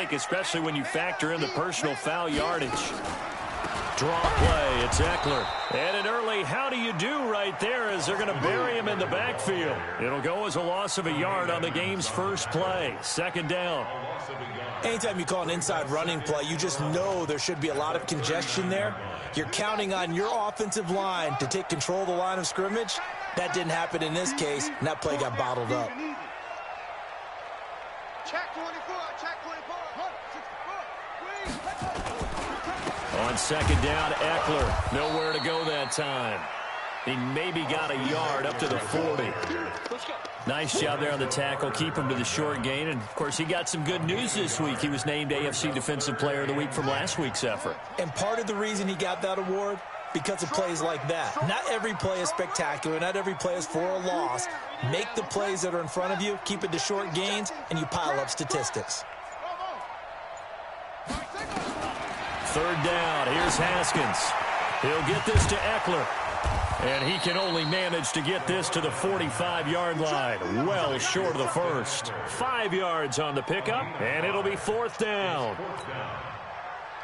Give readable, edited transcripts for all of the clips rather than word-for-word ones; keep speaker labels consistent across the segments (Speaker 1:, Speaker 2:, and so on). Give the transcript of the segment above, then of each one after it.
Speaker 1: take, especially when you factor in the personal foul yardage. Draw play, it's Eckler. And an early how do you do right there as they're going to bury him in the backfield. It'll go as a loss of a yard on the game's first play. Second down.
Speaker 2: Anytime you call an inside running play, you just know there should be a lot of congestion there. You're counting on your offensive line to take control of the line of scrimmage. That didn't happen in this case, and that play got bottled up.
Speaker 3: Check 24, check 24.
Speaker 1: On second down, Eckler. Nowhere to go that time. He maybe got a yard up to the 40. Nice job there on the tackle. Keep him to the short gain. And, of course, he got some good news this week. He was named AFC Defensive Player of the Week from last week's effort.
Speaker 2: And part of the reason he got that award, because of plays like that. Not every play is spectacular. Not every play is for a loss. Make the plays that are in front of you, keep it to short gains, and you pile up statistics.
Speaker 1: Third down. Here's Haskins. He'll get this to Eckler. And he can only manage to get this to the 45-yard line. Well short of the first. 5 yards on the pickup, and it'll be fourth down.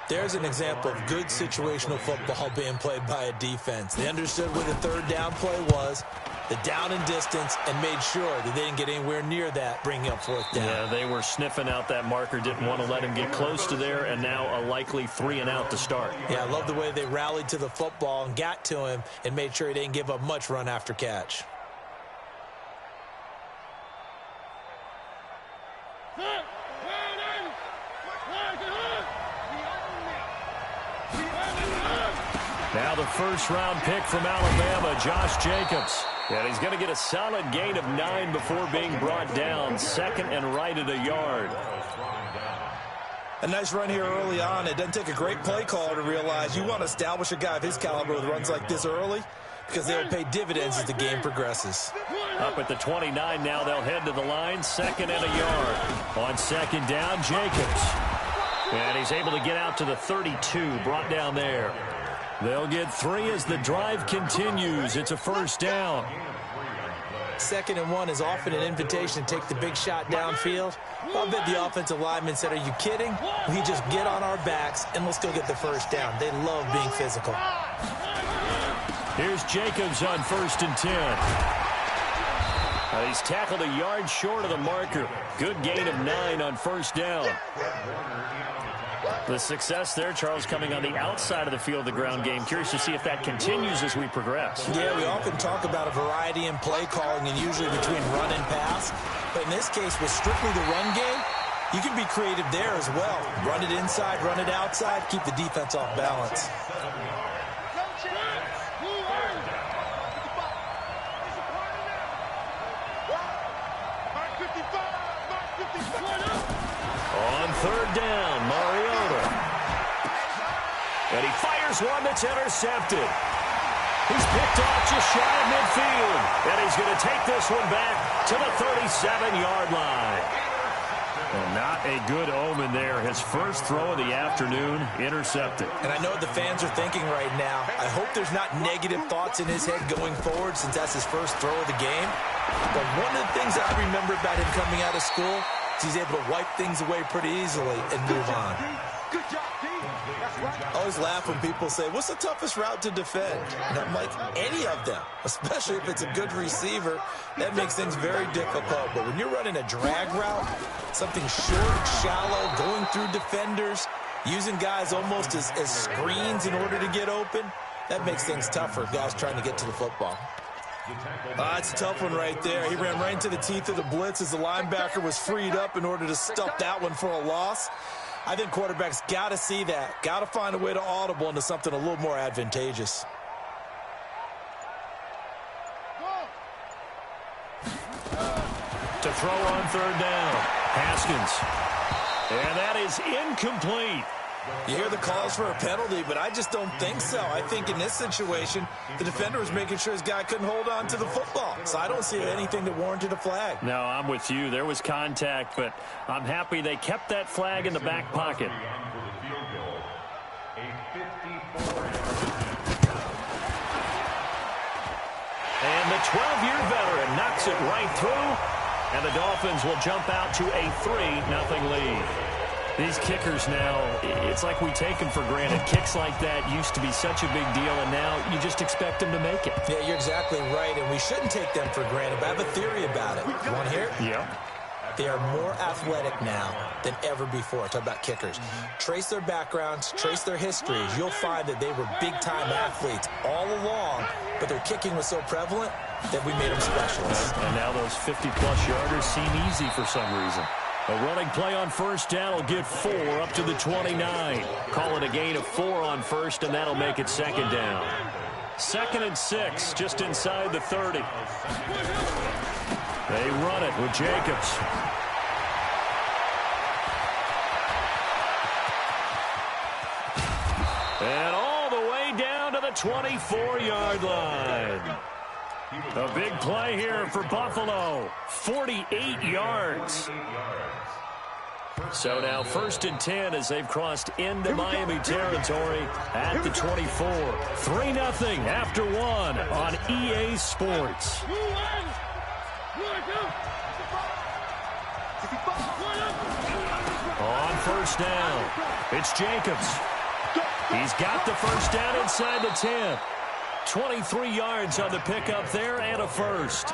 Speaker 2: There's an example of good situational football being played by a defense. They understood where the third down play was, the down and distance, and made sure that they didn't get anywhere near that, bringing up fourth down.
Speaker 1: Yeah, they were sniffing out that marker, didn't want to let him get close to there, and now a likely 3 and out to start.
Speaker 2: Yeah, I love the way they rallied to the football and got to him and made sure he didn't give up much run after catch.
Speaker 1: Now the first-round pick from Alabama, Josh Jacobs. And he's going to get a solid gain of 9 before being brought down. Second and right at a yard.
Speaker 2: A nice run here early on. It doesn't take a great play caller to realize you want to establish a guy of his caliber with runs like this early because they'll pay dividends as the game progresses.
Speaker 1: Up at the 29 now, they'll head to the line. Second and a yard. On second down, Jacobs. And he's able to get out to the 32, brought down there. They'll get 3 as the drive continues. It's a first down.
Speaker 2: Second and 1 is often an invitation to take the big shot downfield. I bet the offensive lineman said, are you kidding? We just get on our backs and let's go get the first down. They love being physical.
Speaker 1: Here's Jacobs on first and 10. He's tackled a yard short of the marker. Good gain of 9 on first down. The success there, Charles, coming on the outside of the field, the ground game. Curious to see if that continues as we progress.
Speaker 2: Yeah, we often talk about a variety in play calling and usually between run and pass. But in this case, with strictly the run game, you can be creative there as well. Run it inside, run it outside, keep the defense off balance.
Speaker 1: On third down, Mariota. And he fires one that's intercepted. He's picked off just shy of midfield. And he's going to take this one back to the 37-yard line. And not a good omen there. His first throw of the afternoon intercepted.
Speaker 2: And I know what the fans are thinking right now. I hope there's not negative thoughts in his head going forward since that's his first throw of the game. But one of the things I remember about him coming out of school is he's able to wipe things away pretty easily and move on. I always laugh when people say, what's the toughest route to defend? And I'm like, any of them, especially if it's a good receiver. That makes things very difficult. But when you're running a drag route, something short, shallow, going through defenders, using guys almost as screens in order to get open, that makes things tougher, guys trying to get to the football. It's a tough one right there. He ran right into the teeth of the blitz as the linebacker was freed up in order to stuff that one for a loss. I think quarterbacks got to see that. Got to find a way to audible into something a little more advantageous.
Speaker 1: To throw on third down, Haskins. And that is incomplete.
Speaker 2: You hear the calls for a penalty, but I just don't think so. I think in this situation, the defender was making sure his guy couldn't hold on to the football. So I don't see anything that warranted a flag.
Speaker 1: No, I'm with you. There was contact, but I'm happy they kept that flag in the back pocket. And the 12-year veteran knocks it right through, and the Dolphins will jump out to a 3-0 lead. These kickers now, it's like we take them for granted. Kicks like that used to be such a big deal, and now you just expect them to make it.
Speaker 2: Yeah, you're exactly right, and we shouldn't take them for granted, but I have a theory about it. You want to hear it?
Speaker 1: Yeah.
Speaker 2: They are more athletic now than ever before. Talk about kickers. Trace their backgrounds, trace their histories. You'll find that they were big-time athletes all along, but their kicking was so prevalent that we made them specialists.
Speaker 1: And now those 50-plus yarders seem easy for some reason. A running play on first down will get 4 up to the 29. Call it a gain of 4 on first, and that'll make it second down. 2nd and 6, just inside the 30. They run it with Jacobs. And all the way down to the 24-yard line. A big play here for Buffalo. 48 yards. So now 1st and 10 as they've crossed into Miami territory at the 24. 3-0 after 1 on EA Sports. On first down, it's Jacobs. He's got the first down inside the 10. 23 yards on the pickup there and a first.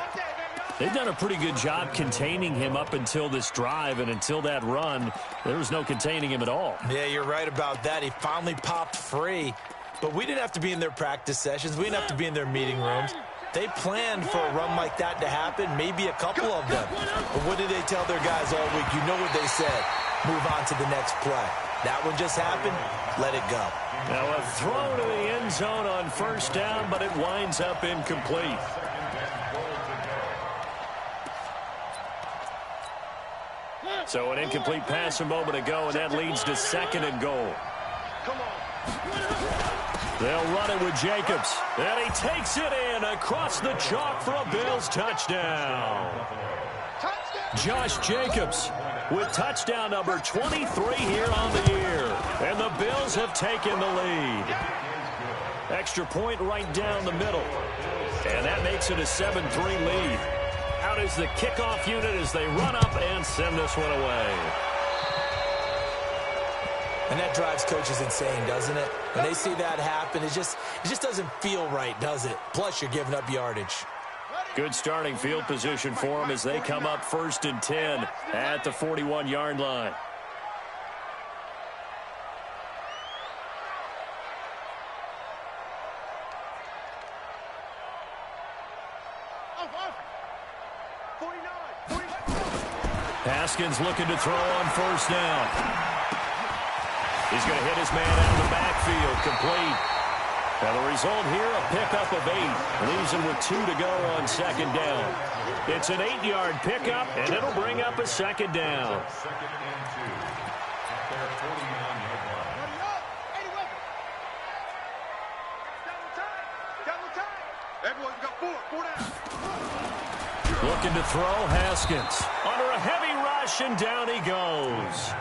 Speaker 1: They've done a pretty good job containing him up until this drive, and until that run, there was no containing him at all.
Speaker 2: Yeah, you're right about that. He finally popped free, but we didn't have to be in their practice sessions. We didn't have to be in their meeting rooms. They planned for a run like that to happen, maybe a couple of them. But what did they tell their guys all week? You know what they said. Move on to the next play. That one just happened. Let it go.
Speaker 1: Now a throw to the end zone on first down, but it winds up incomplete. So an incomplete pass a moment ago, and that leads to 2nd and goal. They'll run it with Jacobs. And he takes it in across the chalk for a Bills touchdown. Josh Jacobs with touchdown number 23 here on the year. And the Bills have taken the lead. Extra point right down the middle. And that makes it a 7-3 lead. Out is the kickoff unit as they run up and send this one away.
Speaker 2: And that drives coaches insane, doesn't it? When they see that happen, it just doesn't feel right, does it? Plus, you're giving up yardage.
Speaker 1: Good starting field position for them as they come up 1st and 10 at the 41-yard line. Haskins looking to throw on first down. He's going to hit his man out of the backfield, complete. Now the result here, a pickup of 8. Leaves him with 2 to go on 2nd down. It's an 8-yard pickup, and it'll bring up a 2nd down. Looking to throw, Haskins. Under a heavy rush, and down he goes.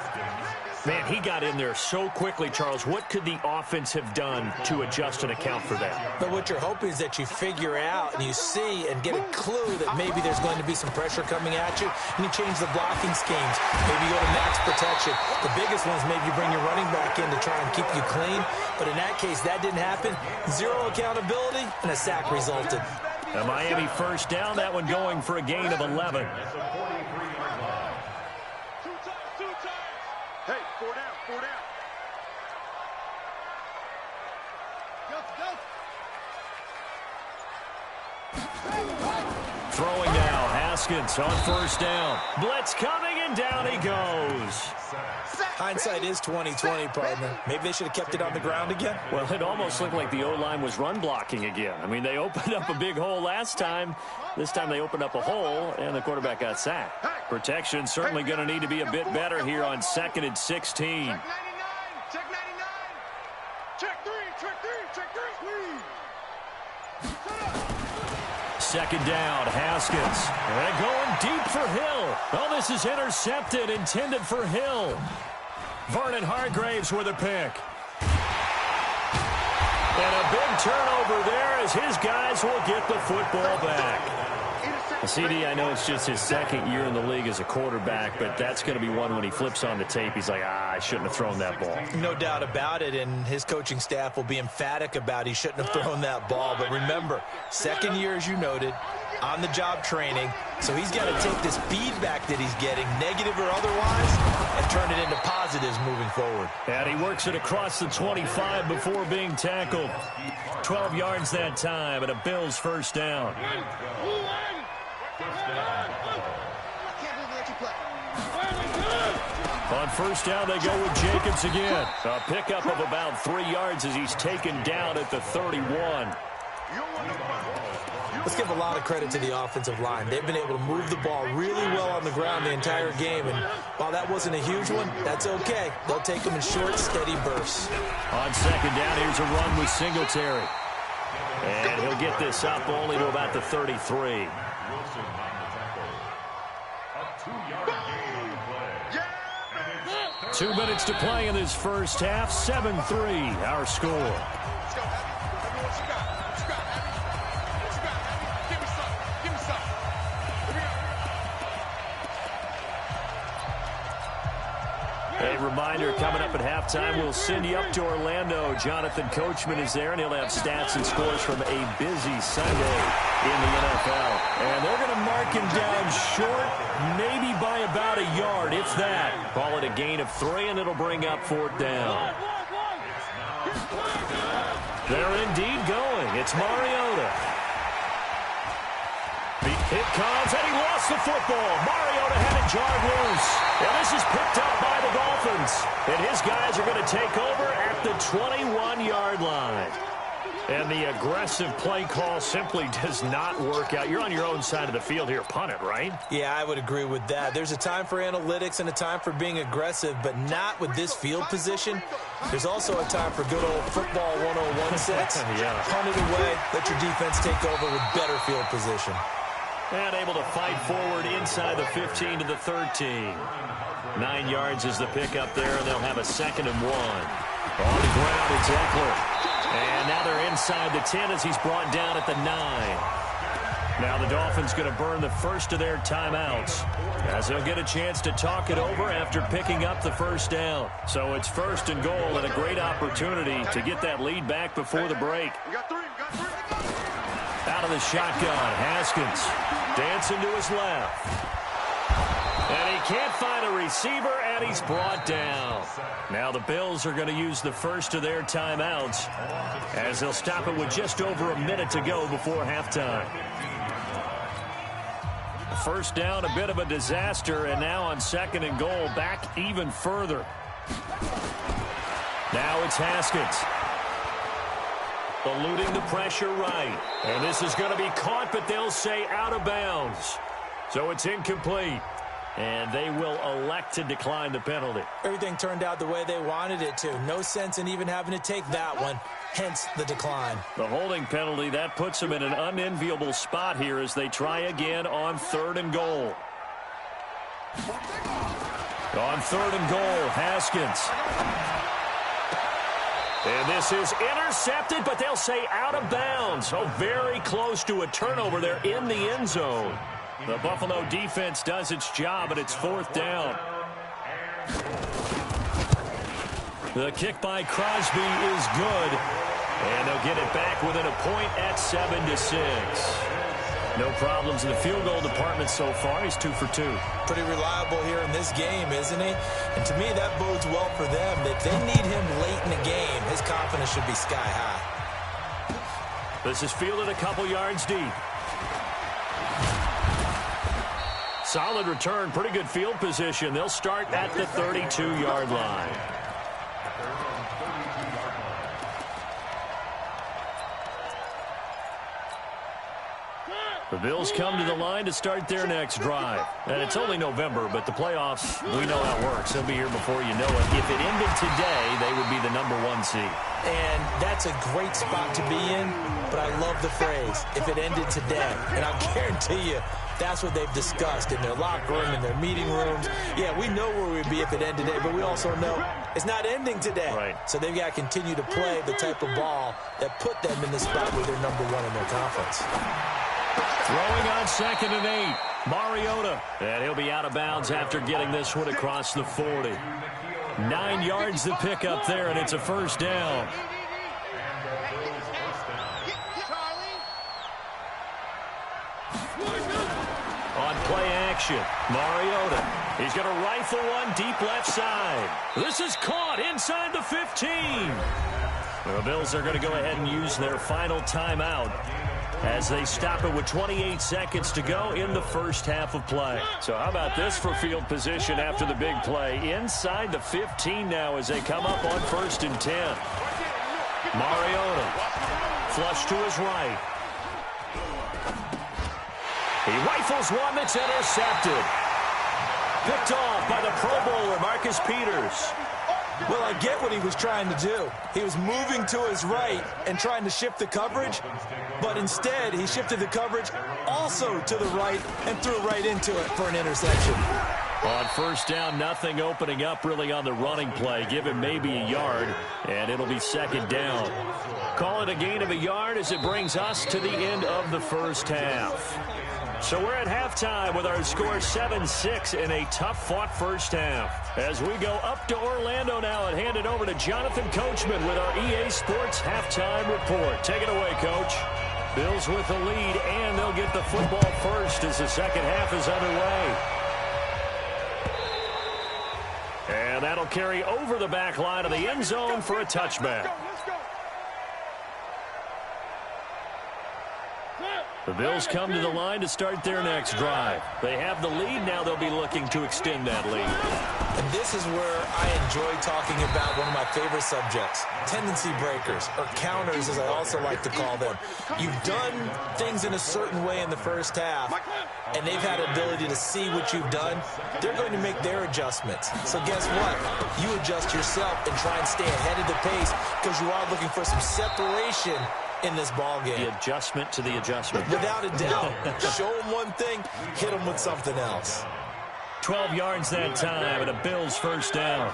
Speaker 1: Man, he got in there so quickly, Charles. What could the offense have done to adjust and account for that?
Speaker 2: But what you're hoping is that you figure out and you see and get a clue that maybe there's going to be some pressure coming at you, and you change the blocking schemes. Maybe you go to max protection. The biggest one is maybe you bring your running back in to try and keep you clean. But in that case, that didn't happen. 0 accountability, and a sack resulted.
Speaker 1: A Miami first down, that one going for a gain of 11.
Speaker 3: Hey, 4 down, 4 down.
Speaker 1: Throwing now, Haskins on first down. Blitz coming, and down he goes.
Speaker 2: Hindsight is 20/20, partner. Maybe they should have kept it on the ground again.
Speaker 1: Well, it almost looked like the O-line was run blocking again. I mean, they opened up a big hole last time. This time they opened up a hole, and the quarterback got sacked. Protection certainly going to need to be a bit better here on 2nd and 16.
Speaker 3: Check 99, check 99. Check 3, check 3, check 3.
Speaker 1: 2nd down, Haskins. And going deep for Hill. Oh, this is intercepted, intended for Hill. Vernon Hargraves with a pick. And a big turnover there as his guys will get the football back. CD, I know it's just his second year in the league as a quarterback, but that's going to be one when he flips on the tape. He's like, I shouldn't have thrown that ball.
Speaker 2: No doubt about it, and his coaching staff will be emphatic about he shouldn't have thrown that ball. But remember, second year, as you noted, on-the-job training, so he's got to take this feedback that he's getting, negative or otherwise, and turn it into positives moving forward.
Speaker 1: And he works it across the 25 before being tackled. 12 yards that time, and a Bills first down. On first down, they go with Jacobs again. A pickup of about 3 yards as he's taken down at the 31.
Speaker 2: Let's give a lot of credit to the offensive line. They've been able to move the ball really well on the ground the entire game, and while that wasn't a huge one, that's okay. They'll take them in short, steady bursts.
Speaker 1: On second down, here's a run with Singletary. And he'll get this up only to about the 33. 2 minutes to play in this first half. 7-3, our score. A reminder, coming up at halftime, we'll send you up to Orlando. Jonathan Coachman is there, and he'll have stats and scores from a busy Sunday in the NFL. And they're going to mark him down short, maybe by about a yard, if that. Call it a gain of 3, and it'll bring up fourth down. They're indeed going. It's Mariota. It comes, and he lost the football. Mariota had it jarred loose. And this is picked up by the Dolphins. And his guys are going to take over at the 21-yard line. And the aggressive play call simply does not work out. You're on your own side of the field here. Punt it, right?
Speaker 2: Yeah, I would agree with that. There's a time for analytics and a time for being aggressive, but not with this field position. There's also a time for good old football 101 sets.
Speaker 1: Yeah.
Speaker 2: Punt it away. Let your defense take over with better field position.
Speaker 1: And able to fight forward inside the 15 to the 13. 9 yards is the pickup there, and they'll have a 2nd and 1. On the ground, it's Eckler. And now they're inside the 10 as he's brought down at the 9. Now the Dolphins going to burn the first of their timeouts as they'll get a chance to talk it over after picking up the first down. So it's 1st and goal and a great opportunity to get that lead back before the break. Out of the shotgun, Haskins dancing to his left. And he can't find a receiver, and he's brought down. Now the Bills are going to use the first of their timeouts as they'll stop it with just over a minute to go before halftime. First down, a bit of a disaster, and now on 2nd and goal, back even further. Now it's Haskins. Eluding the pressure right. And this is going to be caught, but they'll say out of bounds. So it's incomplete. And they will elect to decline the penalty.
Speaker 2: Everything turned out the way they wanted it to. No sense in even having to take that one, hence the decline.
Speaker 1: The holding penalty, that puts them in an unenviable spot here as they try again on 3rd and goal. On 3rd and goal, Haskins. And this is intercepted, but they'll say out of bounds. So very close to a turnover there in the end zone. The Buffalo defense does its job, and it's 4th down. The kick by Crosby is good. And they'll get it back within a point at 7-6. No problems in the field goal department so far. He's 2 for 2.
Speaker 2: Pretty reliable here in this game, isn't he? And to me, that bodes well for them. That they need him late in the game. His confidence should be sky high.
Speaker 1: This is fielded a couple yards deep. Solid return, pretty good field position. They'll start at the 32-yard line. The Bills come to the line to start their next drive. And it's only November, but the playoffs, we know how it works. They'll be here before you know it. If it ended today, they would be the #1 seed.
Speaker 2: And that's a great spot to be in, but I love the phrase, if it ended today. And I'll guarantee you, that's what they've discussed in their locker room, in their meeting rooms. Yeah, we know where we'd be if it ended today, but we also know it's not ending today.
Speaker 1: Right.
Speaker 2: So they've got to continue to play the type of ball that put them in the spot where they're #1 in their conference.
Speaker 1: Throwing on 2nd and 8. Mariota. And he'll be out of bounds after getting this one across the 40. 9 yards to pick up there, and it's a first down. On play action, Mariota. He's going to rifle one deep left side. This is caught inside the 15. The Bills are going to go ahead and use their final timeout as they stop it with 28 seconds to go in the first half of play. So how about this for field position after the big play? Inside the 15 now as they come up on 1st and 10. Mariota, flush to his right. He rifles one that's intercepted. Picked off by the Pro Bowler, Marcus Peters.
Speaker 2: Well, I get what he was trying to do. He was moving to his right and trying to shift the coverage, but instead he shifted the coverage also to the right and threw right into it for an interception.
Speaker 1: On 1st down, nothing opening up really on the running play. Give him maybe a yard, and it'll be 2nd down. Call it a gain of a yard as it brings us to the end of the first half. So we're at halftime with our score 7-6 in a tough-fought first half. As we go up to Orlando now and hand it over to Jonathan Coachman with our EA Sports Halftime Report. Take it away, Coach. Bills with the lead, and they'll get the football first as the second half is underway. And that'll carry over the back line of the end zone for a touchback. The Bills come to the line to start their next drive. They have the lead. Now they'll be looking to extend that lead.
Speaker 2: And this is where I enjoy talking about one of my favorite subjects, tendency breakers, or counters as I also like to call them. You've done things in a certain way in the first half, and they've had ability to see what you've done. They're going to make their adjustments. So guess what? You adjust yourself and try and stay ahead of the pace because you are looking for some separation in this ball game.
Speaker 1: The adjustment to the adjustment.
Speaker 2: Without a doubt. Show them one thing, hit them with something else.
Speaker 1: 12 yards that time and a Bills first down.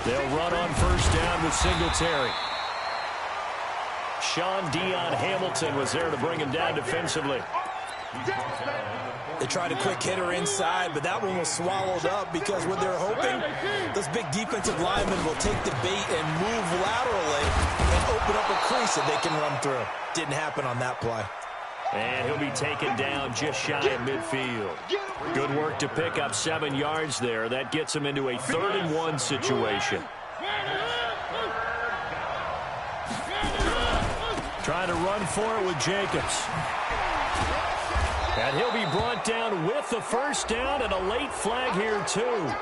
Speaker 1: They'll run on first down with Singletary. Sean Dion Hamilton was there to bring him down defensively.
Speaker 2: They tried a quick hitter inside, but that one was swallowed up because what they're hoping, those big defensive linemen will take the bait and move laterally and open up a crease that they can run through. Didn't happen on that play.
Speaker 1: And he'll be taken down just shy of midfield. Good work to pick up 7 yards there. That gets him into a 3rd and 1 situation. Trying to run for it with Jacobs. And he'll be brought down with the first down and a late flag here, too.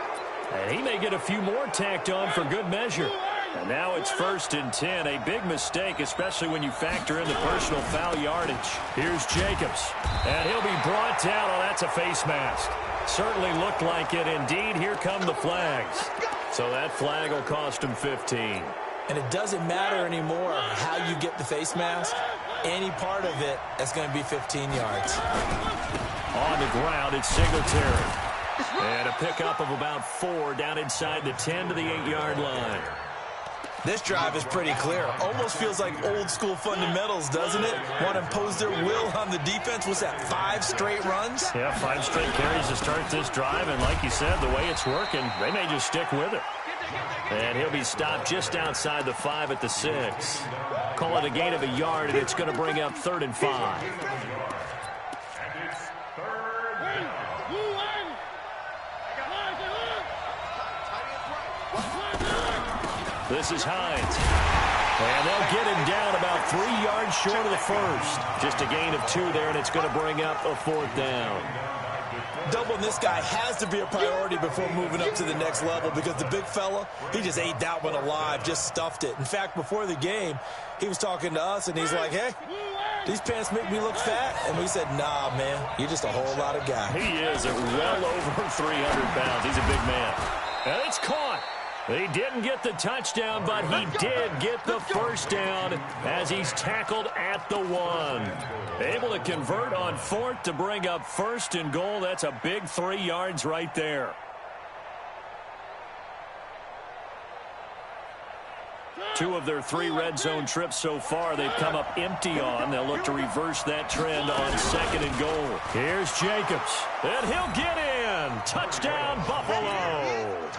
Speaker 1: And he may get a few more tacked on for good measure. And now it's 1st and 10. A big mistake, especially when you factor in the personal foul yardage. Here's Jacobs. And he'll be brought down. Oh, that's a face mask. Certainly looked like it. Indeed, here come the flags. So that flag will cost him 15.
Speaker 2: And it doesn't matter anymore how you get the face mask. Any part of it is going to be 15 yards.
Speaker 1: On the ground, it's Singletary. And a pickup of about 4 down inside the 10 to the 8-yard line.
Speaker 2: This drive is pretty clear. Almost feels like old school fundamentals, doesn't it? Want to impose their will on the defense. Was that 5 straight runs?
Speaker 1: Yeah, 5 straight carries to start this drive. And like you said, the way it's working, they may just stick with it. And he'll be stopped just outside the 5 at the 6. Call it a gain of a yard, and it's going to bring up 3rd and 5. This is Hines. And they'll get him down about 3 yards short of the first. Just a gain of 2 there, and it's going to bring up a 4th down.
Speaker 2: Doubling this guy has to be a priority before moving up to the next level because the big fella, he just ate that one alive, just stuffed it. In fact, before the game, he was talking to us, and he's like, hey, these pants make me look fat. And we said, nah, man, you're just a whole lot of guy.
Speaker 1: He is at well over 300 pounds. He's a big man. And it's caught. He didn't get the touchdown, but he did get the first down as he's tackled at the 1. Able to convert on 4th to bring up 1st and goal. That's a big 3 yards right there. 2 of their 3 red zone trips so far, they've come up empty on. They'll look to reverse that trend on 2nd and goal. Here's Jacobs, and he'll get in. Touchdown, Buffalo.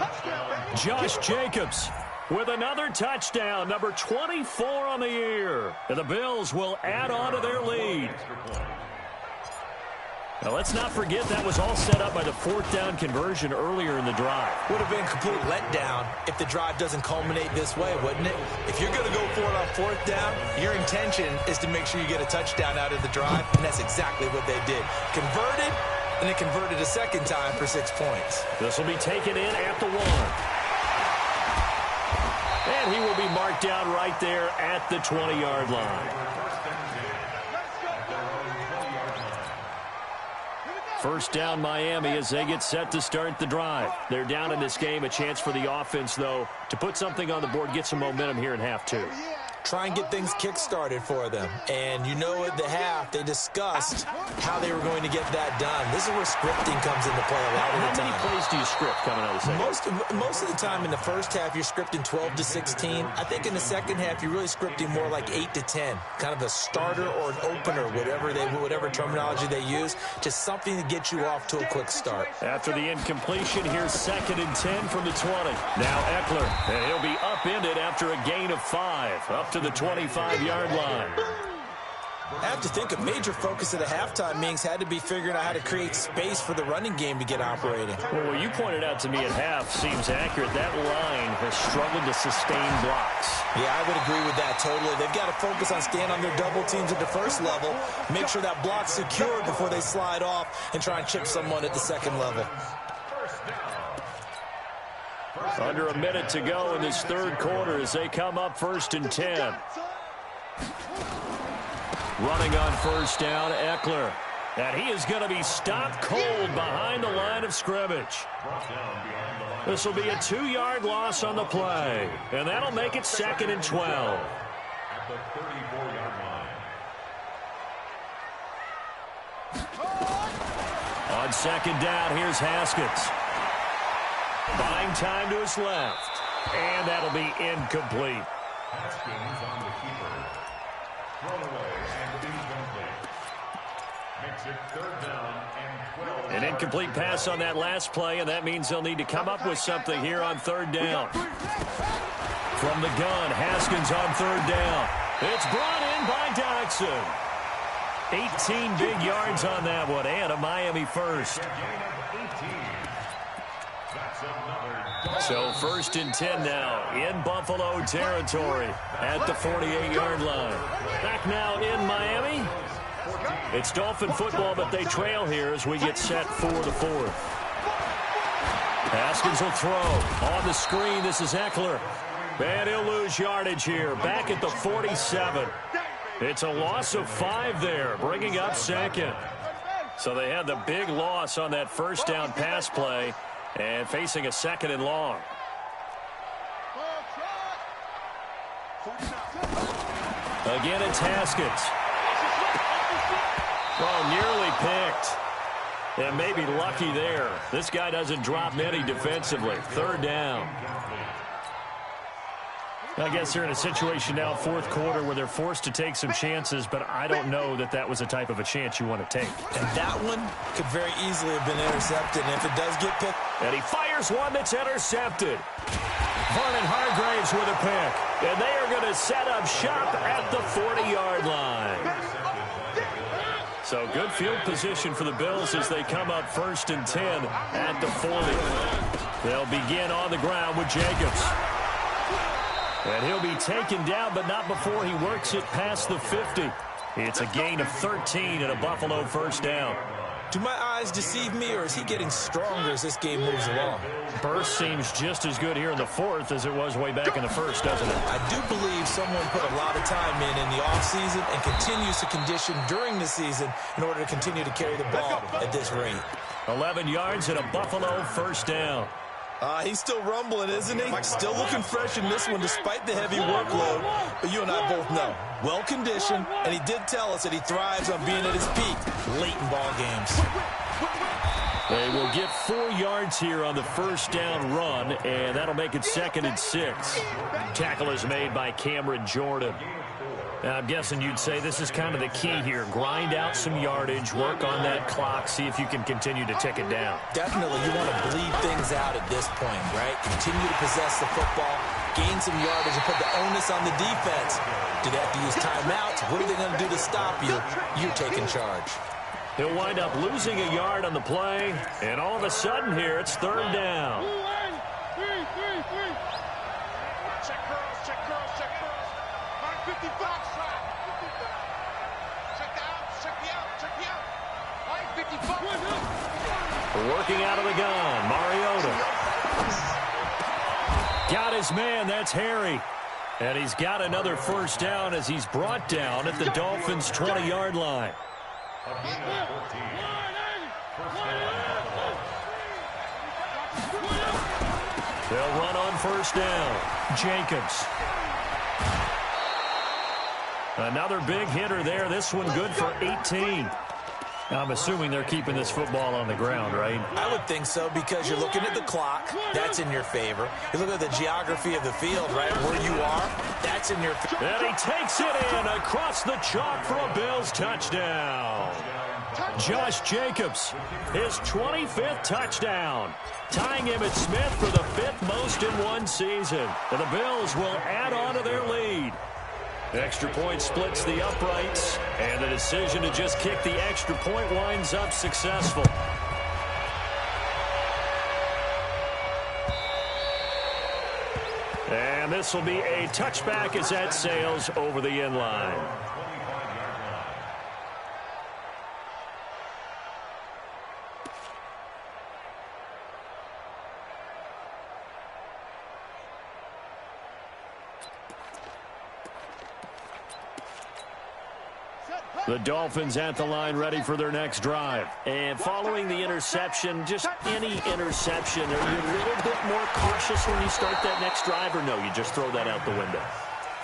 Speaker 1: Josh Jacobs with another touchdown, number 24 on the year. And the Bills will add on to their lead. Now, let's not forget that was all set up by the 4th down conversion earlier in the drive.
Speaker 2: Would have been a complete letdown if the drive doesn't culminate this way, wouldn't it? If you're going to go for it on 4th down, your intention is to make sure you get a touchdown out of the drive, and that's exactly what they did. Converted, and they converted a second time for 6 points.
Speaker 1: This will be taken in at the 1. And he will be marked down right there at the 20-yard line. First down, Miami, as they get set to start the drive. They're down in this game. A chance for the offense, though, to put something on the board, get some momentum here in half 2.
Speaker 2: Try and get things kick-started for them. And you know at the half, they discussed how they were going to get that done. This is where scripting comes into play a lot of the time.
Speaker 1: How many plays do you script coming out of the second?
Speaker 2: Most of the time in the first half, you're scripting 12 to 16. I think in the second half, you're really scripting more like 8 to 10. Kind of a starter or an opener, whatever terminology they use. Just something to get you off to a quick start.
Speaker 1: After the incompletion, here's 2nd and 10 from the 20. Now Eckler, and he'll be upended after a gain of 5. Up to the 25-yard line.
Speaker 2: I have to think a major focus of the halftime meetings had to be figuring out how to create space for the running game to get operating.
Speaker 1: Well, what you pointed out to me at half seems accurate. That line has struggled to sustain blocks.
Speaker 2: Yeah, I would agree with that totally. They've got to focus on staying on their double teams at the first level, make sure that block's secured before they slide off and try and chip someone at the second level.
Speaker 1: Under a minute to go in this 3rd quarter as they come up 1st and 10. Running on 1st down, Eckler. And he is going to be stopped cold behind the line of scrimmage. This will be a 2-yard loss on the play. And that'll make it 2nd and 12. On 2nd down, here's Haskins. Buying time to his left. And that'll be incomplete.
Speaker 4: Haskins on the keeper. Thrown away and incomplete. Makes it 3rd down and 12.
Speaker 1: An incomplete pass on that last play, and that means they'll need to come up with something here on 3rd down. From the gun, Haskins on 3rd down. It's brought in by Dodson. 18 big yards on that one, and a Miami first. So 1st and 10 now in Buffalo territory at the 48-yard line. Back now in Miami. It's Dolphin football, but they trail here as we get set for the 4th. Haskins will throw. On the screen, this is Eckler. And he'll lose yardage here. Back at the 47. It's a loss of 5 there, bringing up 2nd. So they had the big loss on that 1st down pass play. And facing a 2nd and long. Again, it's Haskins. Oh, nearly picked. And maybe lucky there. This guy doesn't drop many defensively. 3rd down. I guess they're in a situation now, 4th quarter, where they're forced to take some chances, but I don't know that that was the type of a chance you want to take.
Speaker 2: And that one could very easily have been intercepted, and if it does get picked.
Speaker 1: And he fires one that's intercepted. Vernon Hargraves with a pick. And they are going to set up shop at the 40-yard line. So good field position for the Bills as they come up 1st and 10 at the 40. They'll begin on the ground with Jacobs. And he'll be taken down, but not before he works it past the 50. It's a gain of 13 and a Buffalo 1st down.
Speaker 2: Do my eyes deceive me, or is he getting stronger as this game moves along?
Speaker 1: Burst seems just as good here in the 4th as it was way back in the 1st, doesn't it?
Speaker 2: I do believe someone put a lot of time in the offseason and continues to condition during the season in order to continue to carry the ball at this rate.
Speaker 1: 11 yards and a Buffalo 1st down.
Speaker 2: He's still rumbling, isn't he? Still looking fresh in this one despite the heavy workload. But you and I both know, well-conditioned, and he did tell us that he thrives on being at his peak late in ball games.
Speaker 1: They will get 4 yards here on the first down run, and that'll make it 2nd and 6. Tackle is made by Cameron Jordan. Now, I'm guessing you'd say this is kind of the key here. Grind out some yardage, work on that clock, see if you can continue to tick it down.
Speaker 2: Definitely, you want to bleed things out at this point, right? Continue to possess the football, gain some yardage, and put the onus on the defense. Do they have to use timeouts? What are they going to do to stop you? You're taking charge.
Speaker 1: He'll wind up losing a yard on the play, and all of a sudden here, it's 3rd down.
Speaker 3: Check curls, check curls, check curls. 55. Check the out. 55.
Speaker 1: Working out of the gun, Mariota. Got his man, that's Harry. And he's got another first down as he's brought down at the Dolphins' 20-yard line. They'll run on first down. Jacobs. Another big hitter there. This one good for 18. I'm assuming they're keeping this football on the ground, right?
Speaker 2: I would think so, because you're looking at the clock. That's in your favor. You look at the geography of the field, right? Where you are, that's in your favor.
Speaker 1: And he takes it in across the chalk for a Bills touchdown. Josh Jacobs, his 25th touchdown, tying Emmitt Smith for the 5th most in one season. And the Bills will add on to their lead. Extra point splits the uprights, and the decision to just kick the extra point winds up successful. And this will be a touchback as that sails over the end line. The Dolphins at the line ready for their next drive. And following the interception, just any interception, are you a little bit more cautious when you start that next drive, or no, you just throw that out the window?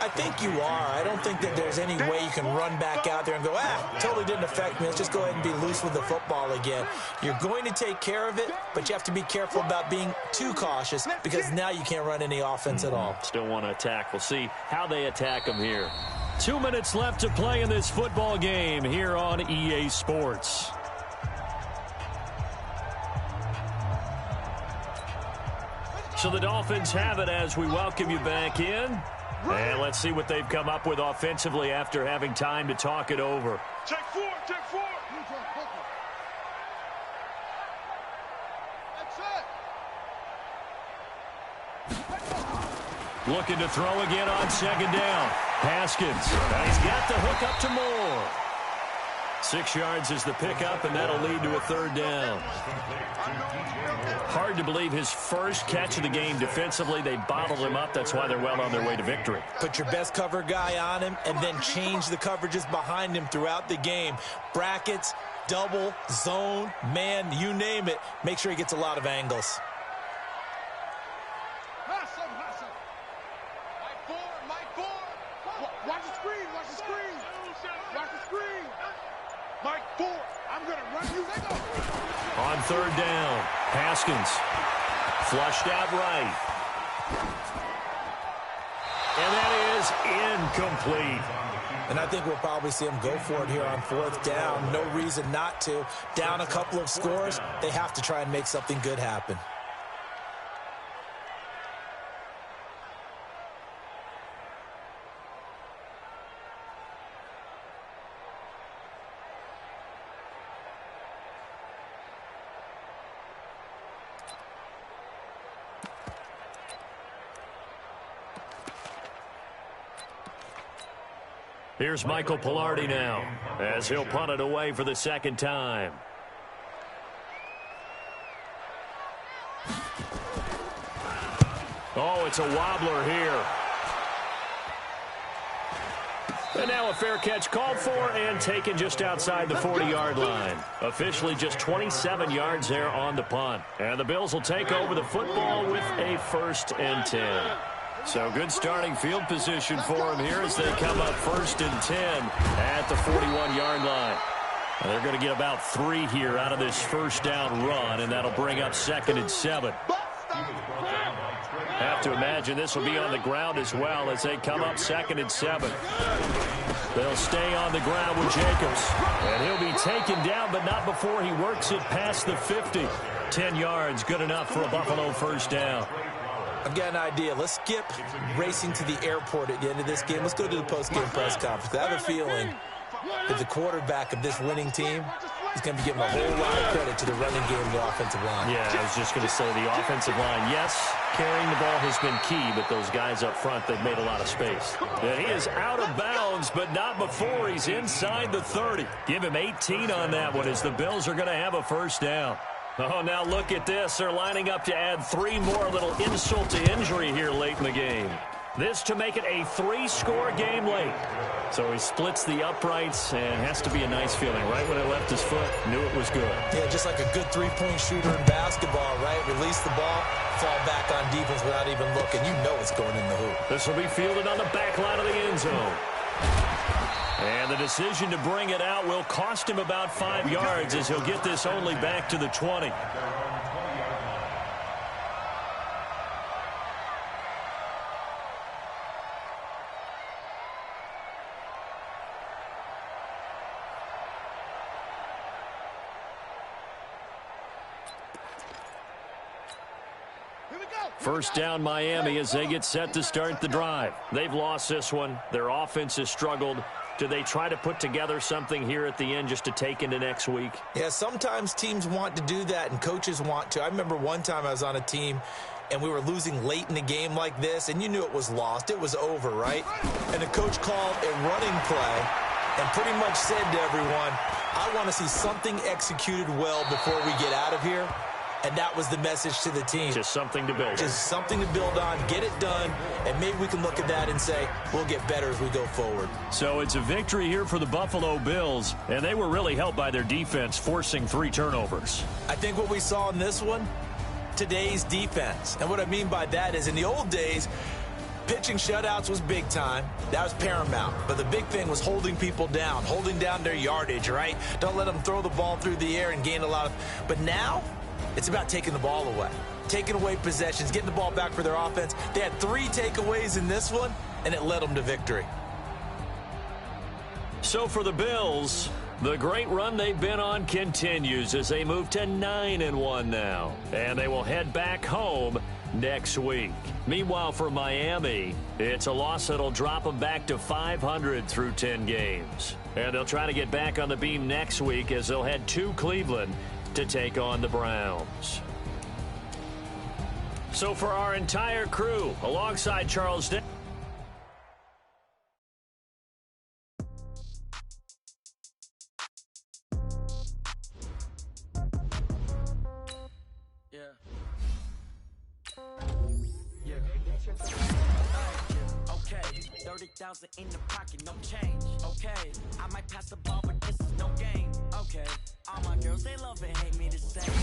Speaker 2: I think you are. I don't think that there's any way you can run back out there and go, totally didn't affect me. Let's just go ahead and be loose with the football again. You're going to take care of it, but you have to be careful about being too cautious, because now you can't run any offense at all.
Speaker 1: Still want to attack. We'll see how they attack them here. 2 minutes left to play in this football game here on EA Sports. So the Dolphins have it as we welcome you back in. And let's see what they've come up with offensively after having time to talk it over.
Speaker 3: Check 4, check 4.
Speaker 1: Looking to throw again on 2nd down. Haskins. And he's got the hook up to Moore. 6 yards is the pickup, and that'll lead to a 3rd down. Hard to believe his first catch of the game defensively. They bottled him up. That's why they're well on their way to victory.
Speaker 2: Put your best cover guy on him, and then change the coverages behind him throughout the game. Brackets, double, zone, man, you name it. Make sure he gets a lot of angles.
Speaker 3: Watch the screen, watch the screen. Watch the screen. Mike 4, I'm going to run you.
Speaker 1: On 3rd down, Haskins. Flushed out right. And that is incomplete.
Speaker 2: And I think we'll probably see him go for it here on 4th down. No reason not to. Down a couple of scores, they have to try and make something good happen.
Speaker 1: Here's Michael Pilardi now, as he'll punt it away for the 2nd time. Oh, it's a wobbler here. And now a fair catch called for and taken just outside the 40-yard line. Officially just 27 yards there on the punt. And the Bills will take over the football with a 1st and 10. So good starting field position for him here as they come up 1st and 10 at the 41-yard line. They're going to get about 3 here out of this first down run, and that'll bring up 2nd and 7. Have to imagine this will be on the ground as well as they come up 2nd and 7. They'll stay on the ground with Jacobs. And he'll be taken down, but not before he works it past the 50. 10 yards, good enough for a Buffalo first down.
Speaker 2: I've got an idea. Let's skip racing to the airport at the end of this game. Let's go to the post-game press conference. I have a feeling that the quarterback of this winning team is going to be giving a whole lot of credit to the running game and the offensive line.
Speaker 1: Yeah, I was just going to say the offensive line, yes, carrying the ball has been key, but those guys up front, they've made a lot of space. And he is out of bounds, but not before he's inside the 30. Give him 18 on that one as the Bills are going to have a first down. Oh, now look at this. They're lining up to add 3 more, little insult to injury here late in the game. This to make it a 3-score game late. So he splits the uprights and has to be a nice feeling. Right when it left his foot, knew it was good.
Speaker 2: Yeah, just like a good 3-point shooter in basketball, right? Release the ball, fall back on defense without even looking. You know it's going in the hoop.
Speaker 1: This will be fielded on the back line of the end zone. And the decision to bring it out will cost him about 5 yards as he'll get this only back to the 20. First down Miami as they get set to start the drive. They've lost this one. Their offense has struggled. Do they try to put together something here at the end just to take into next week?
Speaker 2: Yeah, sometimes teams want to do that and coaches want to. I remember one time I was on a team and we were losing late in a game like this, and you knew it was lost. It was over, right? And the coach called a running play and pretty much said to everyone, I want to see something executed well before we get out of here. And that was the message to the team.
Speaker 1: Just something to build on.
Speaker 2: Just something to build on, get it done, and maybe we can look at that and say, we'll get better as we go forward.
Speaker 1: So it's a victory here for the Buffalo Bills, and they were really helped by their defense, forcing 3 turnovers.
Speaker 2: I think what we saw in this one, today's defense. And what I mean by that is in the old days, pitching shutouts was big time. That was paramount. But the big thing was holding people down, holding down their yardage, right? Don't let them throw the ball through the air and gain a lot of... But now, it's about taking the ball away, taking away possessions, getting the ball back for their offense. They had 3 takeaways in this one, and it led them to victory.
Speaker 1: So for the Bills, the great run they've been on continues as they move to 9-1 now. And they will head back home next week. Meanwhile, for Miami, it's a loss that'll drop them back to 500 through 10 games. And they'll try to get back on the beam next week as they'll head to Cleveland to take on the Browns. So for our entire crew, alongside Charles Day.
Speaker 5: Okay, 30,000 in the pocket, no change. Okay, I might pass the ball, but this is no game. Okay, all my girls, they love and hate me the same. Okay,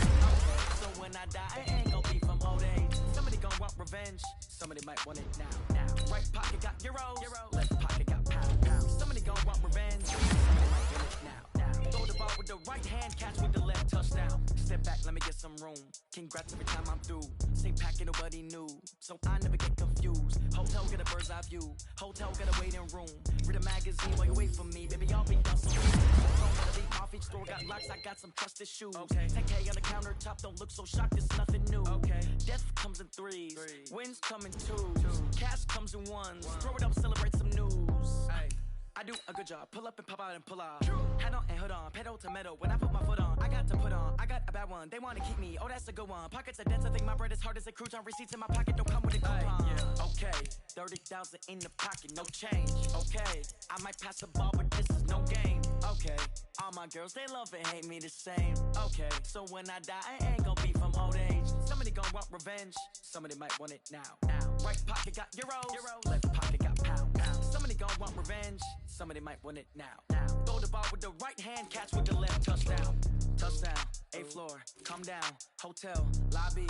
Speaker 5: so when I die, I ain't gonna be from old age. Somebody gonna want revenge, somebody might want it now. Right pocket got euros, left pocket got pounds. Somebody gonna want revenge, somebody might want it now. Throw the ball with the right hand, catch with the left, touchdown. Step back, let me get some room. Congrats every time I'm through. Same packet, nobody knew, so I never get confused. Hotel get a bird's eye view. Hotel get a waiting room. Read a magazine while you wait for me, baby. I'll be down soon. Don't wanna be off each store, got locks. I got some trusted shoes. Okay, 10K on the countertop. Don't look so shocked. It's nothing new. Okay, death comes in threes. Wins come in twos. Cash comes in ones. Throw it up, celebrate some news. Ay. I do a good job. Pull up and pop out and pull out. Hat on and hood on. Pedal to metal. When I put my foot on, I got to put on. I got a bad one. They want to keep me. Oh, that's a good one. Pockets are dense. I think my bread is hard as a crouton. Receipts in my pocket don't come with a coupon. Yeah. Okay. 30,000 in the pocket. No change. Okay. I might pass the ball, but this is no game. Okay. All my girls, they love and hate me the same. Okay. So when I die, I ain't gonna be from old age. Somebody gonna want revenge. Somebody might want it now. Right pocket got euros. Left pocket got pounds. Somebody gonna want revenge. Somebody might want it now. Throw the ball with the right hand, catch with the left, touchdown. Touchdown, 8th floor, come down, hotel, lobby.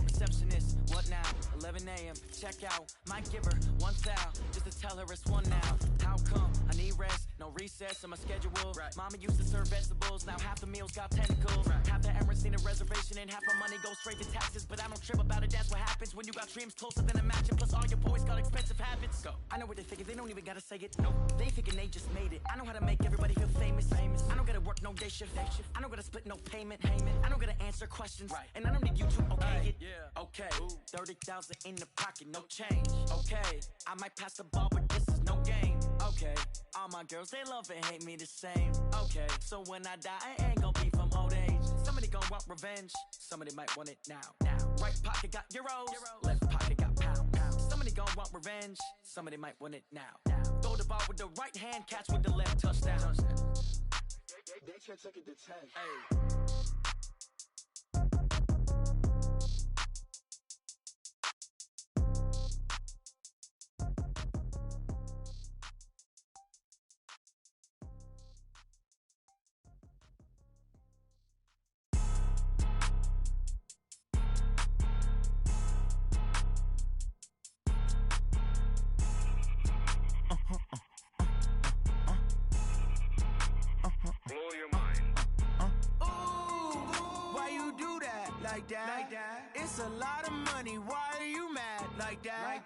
Speaker 5: Receptionist, what now? 11 a.m., check out. Might give her one foul, just to tell her it's one now. How come? I need rest, no recess in my schedule. Right. Mama used to serve vegetables, now half the meals got tentacles. Right. Half the Emirates need a reservation and half my money goes straight to taxes. But I don't trip about it, that's what happens when you got dreams closer than a matching. Plus all your boys got expensive habits. Go. I know what they thinking, they don't even gotta say it. No, they thinking they just made it. I know how to make everybody feel famous. I don't gotta work no day shift. I don't gotta split no payment. I don't gotta answer questions. Right. And I don't need you to okay it. Yeah. Okay. 30,000 in the pocket, no change. Okay. I might pass the ball, but this is no game. Okay. All my girls, they love and hate me the same. Okay. So when I die, I ain't gonna be from old age. Somebody gon' want revenge. Somebody might want it now. Right pocket got euros. Left pocket got pounds. Somebody gon' want revenge. Somebody might want it now. Throw the ball with the right hand, catch with the left, touchdown.
Speaker 3: They can't take it to 10.
Speaker 5: Hey.
Speaker 6: Like that. It's a lot of money. Why are you mad like that?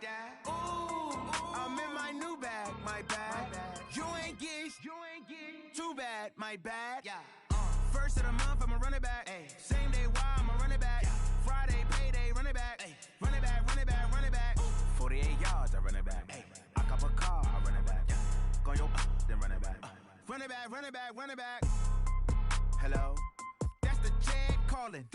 Speaker 6: Ooh, I'm in my new bag, my bad. You ain't get too bad, my bad. Yeah. First of the month, I'ma run it back. Ay. Same day, why I'ma run it back. Friday, payday, run it back. Ay. Run it back, run it back, run it back. 48 yards, I run it back. Ay. I cop a car, I run it back. Go your then run it back. Run it back, run it back, run it back. Hello, that's the Jag calling.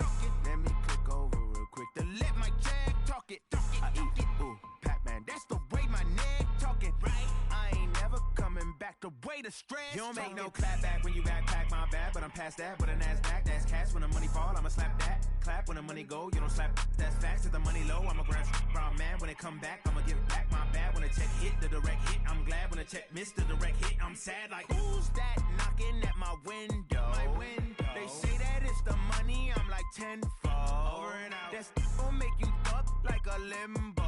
Speaker 6: Let me click over real quick to let my Jag talk it. I eat it, ooh, Pac-Man. That's the way my neck talking. Right? I ain't never coming back. The way the stress. You don't make no clap back when you backpack my bad, but I'm past that. With a NASDAQ, that's cash. When the money fall, I'ma slap that. Clap when the money go, you don't slap. That's facts. If the money low, I'ma grab brown man. When it come back, I'ma give back my bad. When the check hit, the direct hit. I'm glad when the check missed the direct hit. I'm sad like who's that knocking at my window? My window. They say that it's the money. I'm like tenfold. Over and out. That's gon' make you fuck like a limbo.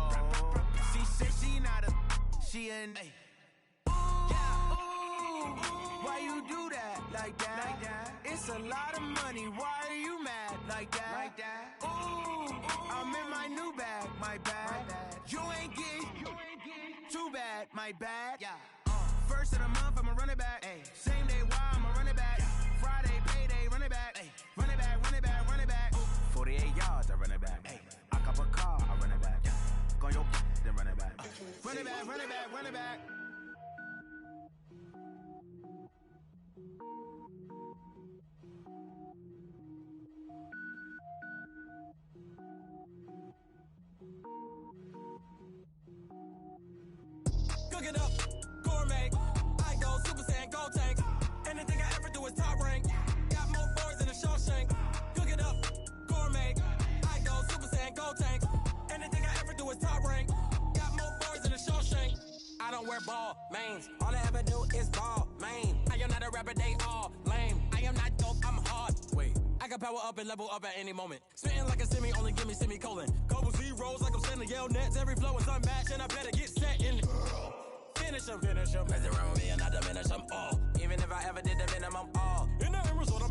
Speaker 6: She said she not a, she an. Ay. Why you do that like that? It's a lot of money. Why are you mad like that? Ooh, I'm in my new bag, my bad. You ain't get too bad, my bad. Yeah. First of the month, I'ma run it back. Ay. Same day, why I'ma run it back. Friday, payday, run it back. Ay. Run it back, run it back, run it back. 48 yards, I run it back. Ay. I cop a car, I run it back. Go your then run it back. Run it back, run it back, run it back.
Speaker 7: Cook it up, gourmet. I go Super Saiyan, gold tank. Anything I ever do is top rank. Got more boys than a Shawshank. Cook it up, gourmet. I go Super Saiyan, gold tank. Anything I ever do is top rank. Got more boys than a Shawshank. I don't wear ball mains. All I ever do is ball main. I am not a rapper, they all lame. I am not dope, I'm hard. Wait, I can power up and level up at any moment. Spitting like a semi, only give me semicolon. Couple zeros like I'm sending yell nets. Every flow is unmatched and I better get set in. Finish them. Mess around with me and I diminish them all. Even if I ever did the minimum all. In the Emerald, I'm